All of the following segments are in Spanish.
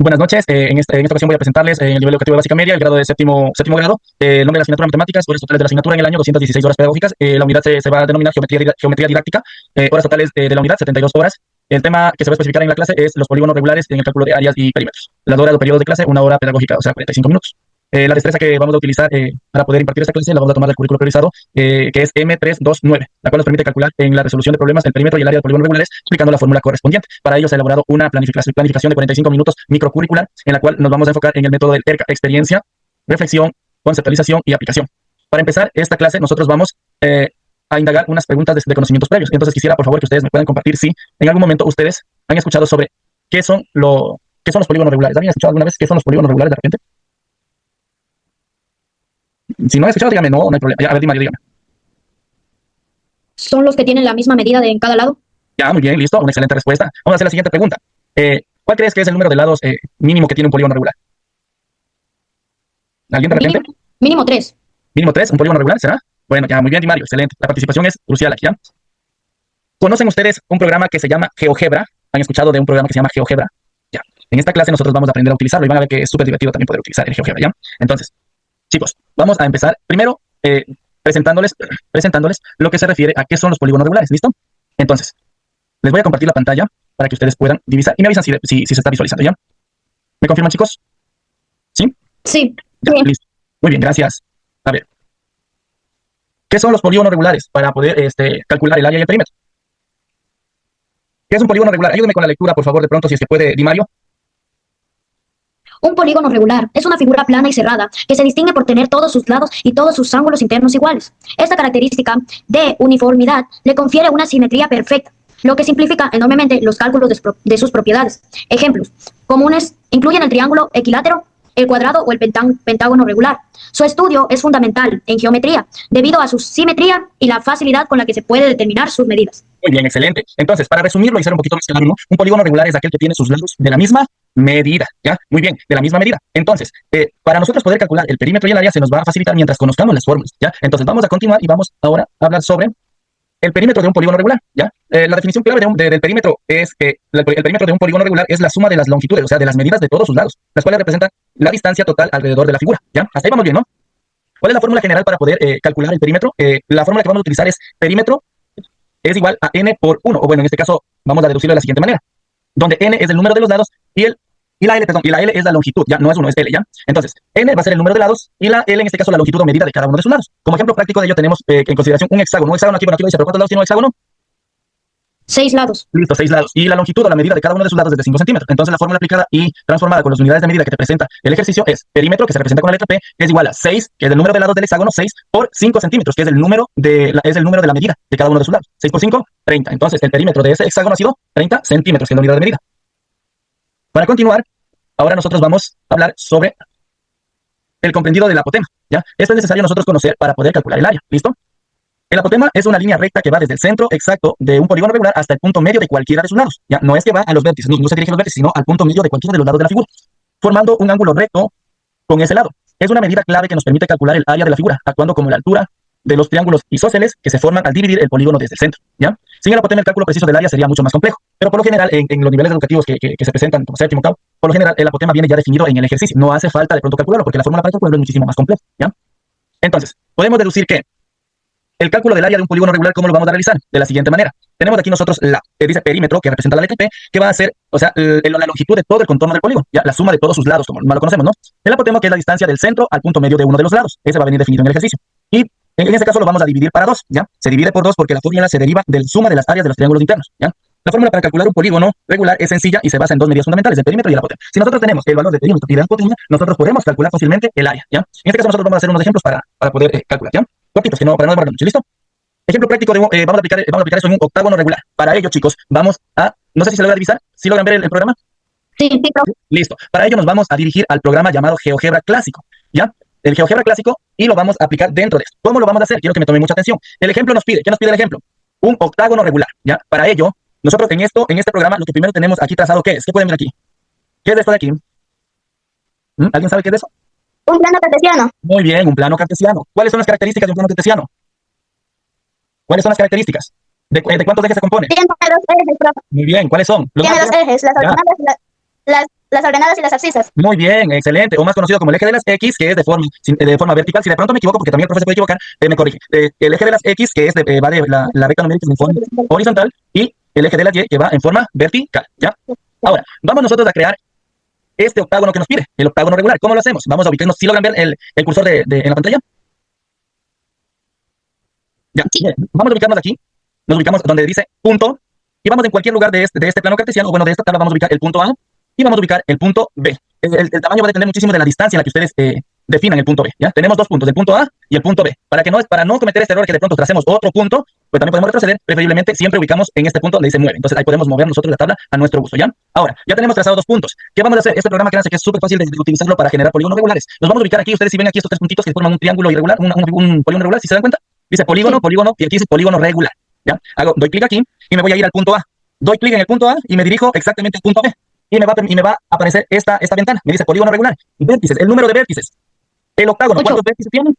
Buenas noches. En esta ocasión voy a presentarles el nivel educativo de básica media, el grado de séptimo grado. El nombre de la asignatura matemáticas, horas totales de la asignatura en el año, 216 horas pedagógicas. La unidad se va a denominar geometría didáctica. Horas totales de la unidad, 72 horas. El tema que se va a especificar en la clase es los polígonos regulares en el cálculo de áreas y perímetros. La hora del periodo de clase, una hora pedagógica, o sea, 45 minutos. La destreza que vamos a utilizar para poder impartir esta clase la vamos a tomar del currículo priorizado, que es M329, la cual nos permite calcular en la resolución de problemas el perímetro y el área de polígonos regulares, aplicando la fórmula correspondiente. Para ello se ha elaborado una planificación de 45 minutos microcurricular, en la cual nos vamos a enfocar en el método del ERCA: experiencia, reflexión, conceptualización y aplicación. Para empezar esta clase, nosotros vamos a indagar unas preguntas de conocimientos previos. Entonces quisiera, por favor, que ustedes me puedan compartir si en algún momento ustedes han escuchado sobre qué son los polígonos regulares. ¿Habían escuchado alguna vez qué son los polígonos regulares de repente? Si no han escuchado, dígame, no hay problema. Ya, a ver, dígame. Son los que tienen la misma medida en cada lado. Ya, muy bien, listo, una excelente respuesta. Vamos a hacer la siguiente pregunta. ¿Cuál crees que es el número de lados mínimo que tiene un polígono regular? ¿Alguien de repente? Mínimo 3. Mínimo 3, un polígono regular, ¿será? Bueno, ya, muy bien, Di Mario, excelente. La participación es crucial aquí, ¿ya? ¿Conocen ustedes un programa que se llama GeoGebra? ¿Han escuchado de un programa que se llama GeoGebra? Ya. En esta clase nosotros vamos a aprender a utilizarlo y van a ver que es súper divertido también poder utilizar el GeoGebra, ¿ya? Entonces, chicos, vamos a empezar primero presentándoles lo que se refiere a qué son los polígonos regulares, ¿listo? Entonces, les voy a compartir la pantalla para que ustedes puedan divisar y me avisan si se está visualizando, ¿ya? ¿Me confirman, chicos? ¿Sí? Sí. Ya, listo. Muy bien, gracias. A ver, ¿qué son los polígonos regulares para poder calcular el área y el perímetro? ¿Qué es un polígono regular? Ayúdeme con la lectura, por favor, de pronto, si es que puede, Di Mario. Un polígono regular es una figura plana y cerrada que se distingue por tener todos sus lados y todos sus ángulos internos iguales. Esta característica de uniformidad le confiere una simetría perfecta, lo que simplifica enormemente los cálculos de sus propiedades. Ejemplos comunes incluyen el triángulo equilátero, el cuadrado o el pentágono regular. Su estudio es fundamental en geometría debido a su simetría y la facilidad con la que se puede determinar sus medidas. Muy bien, excelente. Entonces, para resumirlo y ser un poquito más claro, ¿no? Un polígono regular es aquel que tiene sus lados de la misma medida, ¿ya? Muy bien, de la misma medida. Entonces, para nosotros poder calcular el perímetro y el área se nos va a facilitar mientras conozcamos las fórmulas, ¿ya? Entonces, vamos a continuar y vamos ahora a hablar sobre el perímetro de un polígono regular, ¿ya? La definición clave del perímetro es que el perímetro de un polígono regular es la suma de las longitudes, o sea, de las medidas de todos sus lados, las cuales representan la distancia total alrededor de la figura, ¿ya? Hasta ahí vamos bien, ¿no? ¿Cuál es la fórmula general para poder calcular el perímetro? La fórmula que vamos a utilizar es perímetro es igual a n por 1, o bueno, en este caso vamos a deducirlo de la siguiente manera, donde n es el número de los lados y la L es la longitud, ya no es 1, es L, ya. Entonces, n va a ser el número de lados y la L en este caso la longitud o medida de cada uno de sus lados. Como ejemplo práctico de ello tenemos en consideración un hexágono. Un hexágono aquí, bueno, aquí lo dice, pero ¿cuántos lados tiene un hexágono? 6 lados. Listo, 6 lados. Y la longitud o la medida de cada uno de sus lados es de 5 centímetros. Entonces la fórmula aplicada y transformada con las unidades de medida que te presenta el ejercicio es perímetro, que se representa con la letra P, que es igual a 6, que es el número de lados del hexágono, 6 por 5 centímetros, que es el número de la medida de cada uno de sus lados. 6 por 5, 30. Entonces el perímetro de ese hexágono ha sido 30 centímetros, que es la unidad de medida. Para continuar, ahora nosotros vamos a hablar sobre el comprendido del apotema, ¿ya? Esto es necesario nosotros conocer para poder calcular el área. ¿Listo? El apotema es una línea recta que va desde el centro exacto de un polígono regular hasta el punto medio de cualquiera de sus lados. Ya no es que va a los vértices, no se dirige a los vértices, sino al punto medio de cualquiera de los lados de la figura, formando un ángulo recto con ese lado. Es una medida clave que nos permite calcular el área de la figura, actuando como la altura de los triángulos isósceles que se forman al dividir el polígono desde el centro, ¿ya? Sin el apotema, el cálculo preciso del área sería mucho más complejo, pero por lo general, en los niveles educativos que se presentan como séptimo, octavo, por lo general, el apotema viene ya definido en el ejercicio. No hace falta de pronto calcularlo, porque la fórmula para calcularlo es muchísimo más compleja, ¿ya? Entonces, podemos deducir que el cálculo del área de un polígono regular, ¿cómo lo vamos a realizar? De la siguiente manera. Tenemos aquí nosotros dice perímetro, que representa la letra P, que va a ser, o sea, la longitud de todo el contorno del polígono, ya, la suma de todos sus lados, como lo conocemos, ¿no? El apotema, que es la distancia del centro al punto medio de uno de los lados. Ese va a venir definido en el ejercicio. Y en este caso lo vamos a dividir para 2, ¿ya? Se divide por 2 porque la fórmula se deriva de la suma de las áreas de los triángulos internos, ¿ya? La fórmula para calcular un polígono regular es sencilla y se basa en dos medidas fundamentales, el perímetro y el apotema. Si nosotros tenemos el valor del perímetro y del apotema, nosotros podemos calcular fácilmente el área, ¿ya? En este caso nosotros vamos a hacer unos ejemplos para poder calcular, ¿ya? Cortitos, para no demorar mucho, ¿listo? Ejemplo práctico, vamos a aplicar eso en un octágono regular. Para ello, chicos, vamos a, no sé si se logra divisar, ¿sí logran ver el programa? Sí, sí, profe. Listo. Para ello nos vamos a dirigir al programa llamado GeoGebra clásico, ¿ya? El GeoGebra clásico, y lo vamos a aplicar dentro de esto. ¿Cómo lo vamos a hacer? Quiero que me tomen mucha atención. El ejemplo nos pide, ¿qué nos pide el ejemplo? Un octágono regular, ¿ya? Para ello, nosotros en este programa, lo que primero tenemos aquí trazado, ¿qué es? ¿Qué pueden ver aquí? ¿Qué es esto de aquí? ¿Alguien sabe qué es eso? Un plano cartesiano. Muy bien, un plano cartesiano. ¿Cuáles son las características de un plano cartesiano? ¿Cuáles son las características? ¿De cuántos ejes se compone? Tiene dos ejes, profe. Muy bien, ¿cuáles son? Tiene dos ejes, las Ya. ordenales, las ordenadas y las abscisas. Muy bien, excelente. O más conocido como el eje de las X, que es de forma vertical. Si de pronto me equivoco, porque también el profesor se puede equivocar, me corrige. El eje de las X, que es va de la recta numérica en forma horizontal, y el eje de las Y, que va en forma vertical. ¿Ya? Ahora, vamos nosotros a crear este octágono que nos pide, el octágono regular. ¿Cómo lo hacemos? Vamos a ubicarnos. ¿Sí logran ver el cursor en la pantalla? Ya, bien. Vamos a ubicarnos aquí. Nos ubicamos donde dice punto. Y vamos en cualquier lugar de este plano cartesiano, o bueno, de esta tabla, vamos a ubicar el punto A y vamos a ubicar el punto B. El tamaño va a depender muchísimo de la distancia en la que ustedes definan el punto B. ¿Ya? Tenemos dos puntos, el punto A y el punto B. Para no cometer este error que de pronto tracemos otro punto, pues también podemos retroceder. Preferiblemente siempre ubicamos en este punto donde dice 9. Entonces ahí podemos mover nosotros la tabla a nuestro gusto. ¿Ya? Ahora, ya tenemos trazados dos puntos. ¿Qué vamos a hacer? Este programa, créanse que es súper fácil de utilizarlo para generar polígonos regulares. Nos vamos a ubicar aquí. Ustedes si ven aquí estos tres puntitos que forman un triángulo irregular, un polígono regular, si se dan cuenta, dice polígono, Sí. polígono, y aquí dice polígono regular. ¿Ya? Doy clic aquí y me voy a ir al punto A. Doy clic en el punto A y me dirijo exactamente al punto B. Y me va a aparecer esta ventana. Me dice polígono regular. Vértices, el número de vértices. El octágono, ¿cuántos vértices tiene?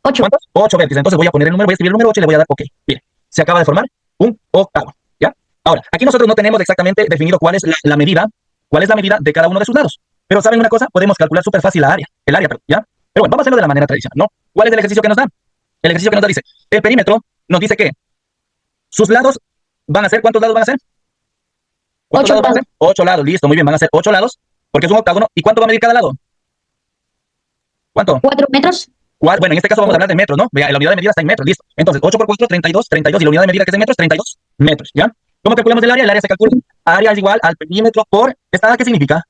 8. ¿Cuántos? 8 vértices. Entonces voy a poner el número, voy a escribir el número 8 y le voy a dar OK. Bien, se acaba de formar un octágono. ¿Ya? Ahora, aquí nosotros no tenemos exactamente definido cuál es la medida de cada uno de sus lados. Pero ¿saben una cosa? Podemos calcular súper fácil el área, ¿ya? Pero bueno, vamos a hacerlo de la manera tradicional, ¿no? ¿Cuál es el ejercicio que nos da? El ejercicio que nos da dice, el perímetro nos dice que sus lados van a ser, ¿cuántos lados van a ser? ¿Cuántos 8 lados van a ser? 8 lados, listo, muy bien, van a ser 8 lados, porque es un octágono. ¿Y cuánto va a medir cada lado? ¿Cuánto? 4 metros. Bueno, en este caso vamos a hablar de metros, ¿no? Vea, la unidad de medida está en metros, listo. Entonces, 8 por 4, 32, 32, y la unidad de medida que es en metros, 32 metros, ¿ya? ¿Cómo calculamos el área? El área se calcula. Área es igual al perímetro por, ¿esta A qué significa?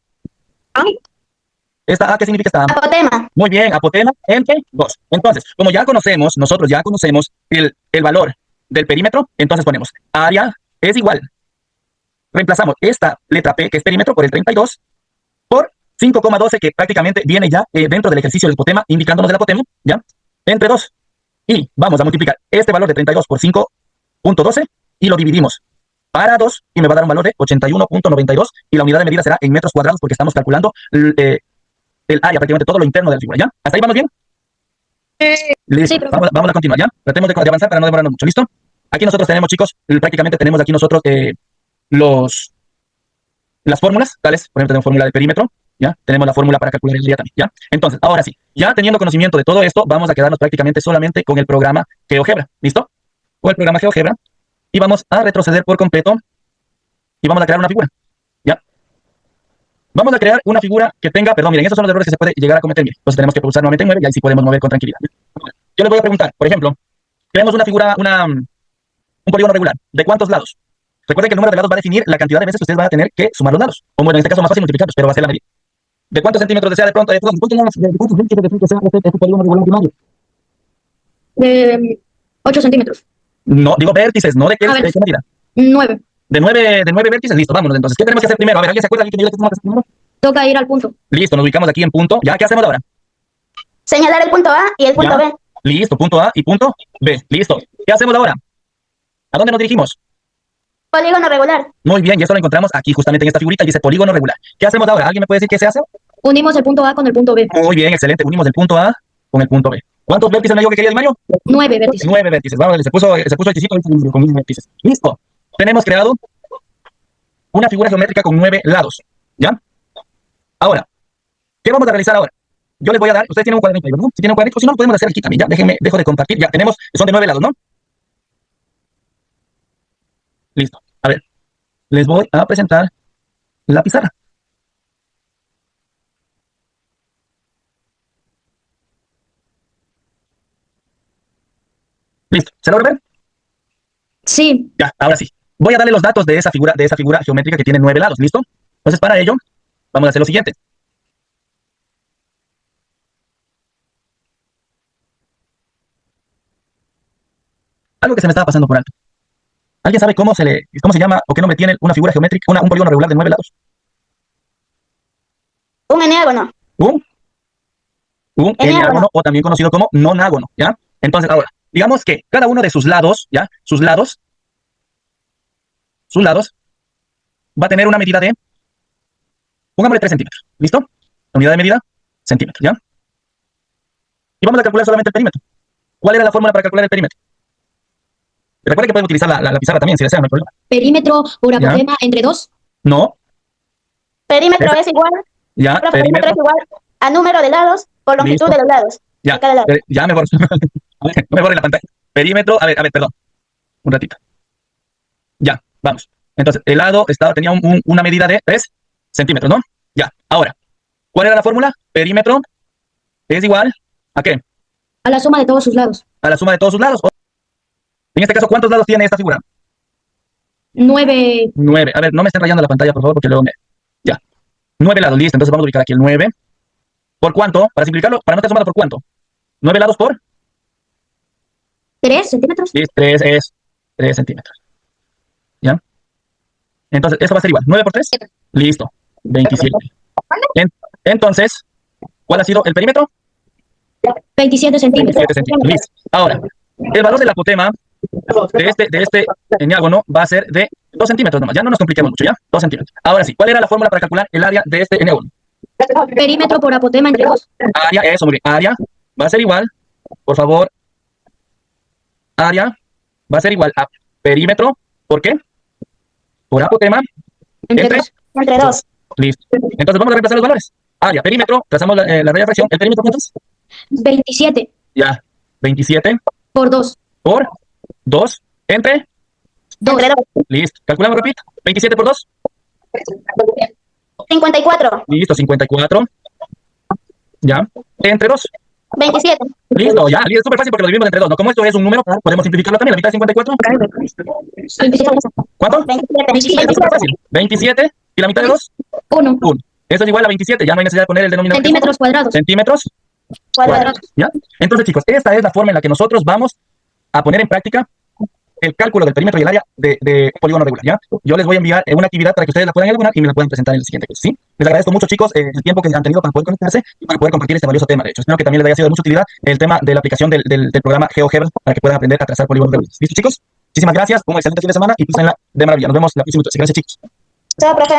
¿Esta A qué significa esta A? Apotema. Muy bien, apotema entre 2. Entonces, como nosotros ya conocemos el valor del perímetro, entonces ponemos área es igual. Reemplazamos esta letra P, que es perímetro, por el 32, por 5,12, que prácticamente viene ya dentro del ejercicio del apotema, indicándonos el apotema, ¿ya? Entre 2. Y vamos a multiplicar este valor de 32 por 5,12 y lo dividimos para 2 y me va a dar un valor de 81,92 y la unidad de medida será en metros cuadrados porque estamos calculando el área, prácticamente todo lo interno de la figura, ¿ya? ¿Hasta ahí vamos bien? Listo. Sí, profe. Vamos a continuar, ¿ya? Tratemos de avanzar para no demorarnos mucho, ¿listo? Aquí nosotros tenemos, chicos, prácticamente tenemos aquí nosotros las fórmulas, tales, por ejemplo, tenemos fórmula de perímetro, ¿ya? Tenemos la fórmula para calcular el área también, ¿ya? Entonces, ahora sí, ya teniendo conocimiento de todo esto, vamos a quedarnos prácticamente solamente con el programa GeoGebra, ¿listo? Con el programa GeoGebra, y vamos a retroceder por completo, y vamos a crear una figura, ¿ya? Vamos a crear una figura que tenga, perdón, miren, esos son los errores que se puede llegar a cometer, miren. Entonces tenemos que pulsar nuevamente en 9 y ahí sí podemos mover con tranquilidad. Yo les voy a preguntar, por ejemplo, creamos una figura, un polígono regular, ¿de cuántos lados? Recuerden que el número de lados va a definir la cantidad de veces que ustedes van a tener que sumar los lados. O bueno, en este caso más fácil multiplicarlos, pero va a ser la medida. ¿De cuántos centímetros desea de pronto? ¿De cuántos centímetros desea este polígono regular primario? De 8 centímetros. No, digo vértices, no de qué medida. 9. De 9 vértices, listo, vámonos entonces. ¿Qué tenemos que hacer primero? A ver, ¿alguien se acuerda? ¿Alguien que me diga qué tenemos que hacer primero? Toca ir al punto. Listo, nos ubicamos aquí en punto. ¿Ya? ¿Qué hacemos ahora? Señalar el punto A y el punto Ya. B. Listo, punto A y punto B. Listo. ¿Qué hacemos ahora? ¿A dónde nos dirigimos? Polígono regular. Muy bien, y esto lo encontramos aquí justamente en esta figurita y dice polígono regular. ¿Qué hacemos ahora? ¿Alguien me puede decir qué se hace? Unimos el punto A con el punto B. Muy bien, excelente. Unimos el punto A con el punto B. ¿Cuántos vértices me dijo que quería, Di Mario? 9 vértices. 9 vértices. Vamos, se puso el chisito con 9 vértices. Listo. Tenemos creado una figura geométrica con 9 lados. ¿Ya? Ahora, ¿qué vamos a realizar ahora? Yo les voy a dar, ustedes tienen un cuadrito ahí, ¿no? Si tienen un cuadrito, si no, lo podemos hacer aquí también, ¿ya? Dejo de compartir. Ya, son de 9 lados, ¿no? Listo. A ver, les voy a presentar la pizarra. Listo. ¿Se logra ver? Sí. Ya, ahora sí. Voy a darle los datos de esa figura geométrica que tiene 9 lados, ¿listo? Entonces, para ello, vamos a hacer lo siguiente. Algo que se me estaba pasando por alto. ¿Alguien sabe cómo se llama o qué nombre tiene una figura geométrica, un polígono regular de 9 lados? Un eneágono. Un eneágono, o también conocido como nonágono, ¿ya? Entonces, ahora, digamos que cada uno de sus lados, ¿ya? Sus lados, va a tener una medida de, pongámosle 3 centímetros, ¿listo? La unidad de medida, centímetros, ¿ya? Y vamos a calcular solamente el perímetro. ¿Cuál era la fórmula para calcular el perímetro? Recuerden que pueden utilizar la pizarra también, si desean, no hay problema. Perímetro por apotema entre 2. No. Perímetro Esa- es igual, Ya, profe, perímetro perímetro. es igual a número de lados por longitud Listo. de los lados. Ya, De cada lado. ya me borro. A ver, no me borre la pantalla. Perímetro, a ver, perdón. Un ratito. Ya, vamos. Entonces, el lado tenía una medida de 3 centímetros, ¿no? Ya, ahora, ¿cuál era la fórmula? Perímetro es igual ¿a qué? A la suma de todos sus lados. A la suma de todos sus lados. En este caso, ¿cuántos lados tiene esta figura? 9. 9. A ver, no me estén rayando la pantalla, por favor, porque luego me... Ya. 9 lados, listo. Entonces vamos a ubicar aquí el 9. ¿Por cuánto? Para simplificarlo, para no estar sumando, ¿por cuánto? 9 lados por... 3 centímetros. 3 es 3 centímetros. ¿Ya? Entonces, esto va a ser igual. 9 por 3. Listo. 27. Entonces, ¿cuál ha sido el perímetro? 27 centímetros. 27 centímetros. Listo. Ahora, el valor del apotema de este eneágono va a ser de 2 centímetros nomás. Ya no nos compliquemos mucho, ¿ya? 2 centímetros. Ahora sí, ¿cuál era la fórmula para calcular el área de este eneágono? Perímetro por apotema entre 2. Área, eso, muy bien. Área va a ser igual, por favor. Área va a ser igual a perímetro. ¿Por qué? Por apotema Entre entre 2. Entre 2. Listo. Entonces vamos a reemplazar los valores. Área, perímetro, trazamos la regla de fracción. ¿El perímetro cuánto es? 27 Ya, 27 por 2. por 2 entre... 2. Entre 2. Listo. Calculamos, repito. 27 por 2. 54. Listo, 54. Ya. Entre 2. 27. Listo, ya. Es súper fácil porque lo dividimos entre 2, ¿no? Como esto es un número, podemos simplificarlo también. La mitad de 54. 27. ¿Cuánto? 27. Es súper fácil. 27 y la mitad de 2. 1. 1. Eso es igual a 27. Ya no hay necesidad de poner el denominador. Centímetros cuadrados. Centímetros Cuadrados. ¿ya? Entonces, chicos, esta es la forma en la que nosotros vamos a poner en práctica el cálculo del perímetro y el área de un polígono regular, ¿ya? Yo les voy a enviar una actividad para que ustedes la puedan elaborar y me la puedan presentar en el siguiente curso, ¿sí? Les agradezco mucho, chicos, el tiempo que han tenido para poder conectarse y para poder compartir este valioso tema. De hecho, espero que también les haya sido de mucha utilidad el tema de la aplicación del programa GeoGebra para que puedan aprender a trazar polígonos regulares. ¿Listo, chicos? Muchísimas gracias, un excelente fin de semana y pásenla de maravilla. Nos vemos la próxima clase. Gracias, chicos. Chao, profe.